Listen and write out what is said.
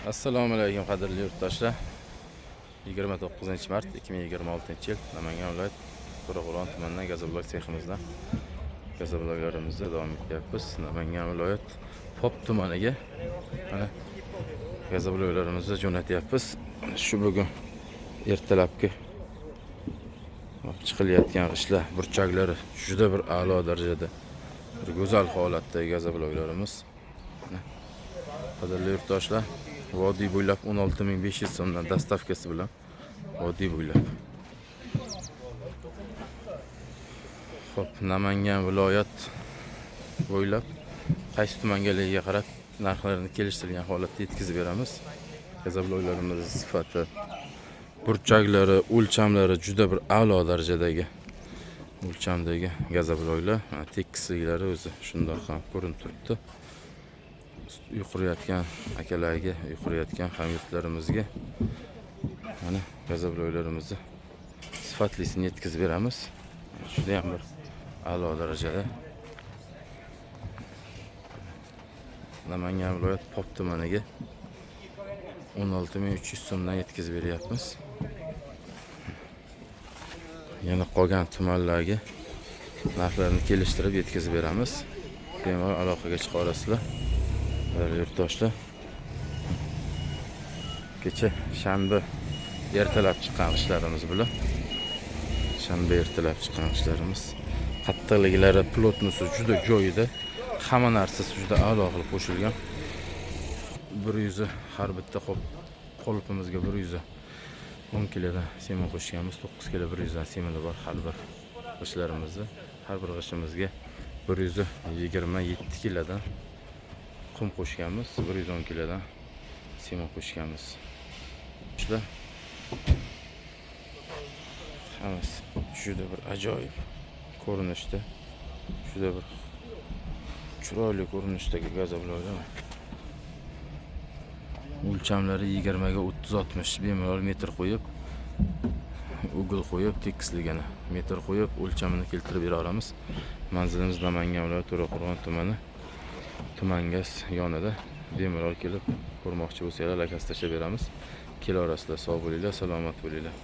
Assalomu alaykum qadrli yurtdoshlar. 29-mart 2026-yil Namangan viloyat To'raqo'rg'on tumanidan gazoblok seximizdan gazobloklarimizni davom etyapmiz. Namangan viloyat Pop tumaniga mana gazobloklarimizni jo'natyapmiz. Shu bugun ertalabki chiqilayotgan qishlar burchaklari juda bir a'lo darajada bir go'zal holatdagi gazobloklarimiz. Qadrli yurtdoshlar, vodiy bo'ylab 16.500 so'mdan dastavkasi bilan vodiy bo'ylab. Xo'p, Namangan viloyat bo'ylab qaysi tumangaligiga qarab narxlarini kelishtirilgan holatda yetkazib beramiz. Gazobloklarimiz sifati, burchaklari, o'lchamlari juda bir a'lo darajadagi o'lchamdagi gazobloklar. Tekisliklari o'zi shundoq ham ko'rinib turibdi. Yuqurayotgan akalarga, yuqurayotgan hamyurtlarimizga mana gazobloklarimizni sifatlisini yetkazib beramiz. Juda ham bir a'lo darajada Namangan viloyat Pop tumaniga 16.300 so'mdan yetkazib beryapmiz. Yana qolgan tumanlarga narxlarini kelishtirib yetkazib beramiz. Bemalol aloqaga chiqa olasizlar. Yurtdoshlar, kecha shanba ertalab chiqqan ishlarimiz bilan shanba ertalab chiqqan ishlarimiz qattiqliklari, plotnusi juda joyida, hamma narsasi juda a'lo qilib qo'shilgan. 100 har bitta qolipimizga 110 kilodan semen qo'shganmiz. 9 kilo 100 dan semeni bor har bir g'ishlarimizda. Har bir g'ishimizga 127 kilodan qum qo'shganmiz, 110 kilodan semen qo'shganmiz. Shular hammasi juda bir ajoyib ko'rinishda, juda bir chiroyli ko'rinishdagi gazobloklar. O'lchamlari 20 ga 30-60 bemalol metr qo'yib, ugl qo'yib, tekisligini metr qo'yib o'lchamini keltirib bera olamiz. Manzilimiz Namangan viloyati To'raqo'rg'on tumani, Tumangaz yonida. Bemalol kelib ko'rmoqchi bo'lsanglar, lakasi tashlab beramiz. Kelarasizlar, sog' bo'linglar, salomat bo'linglar.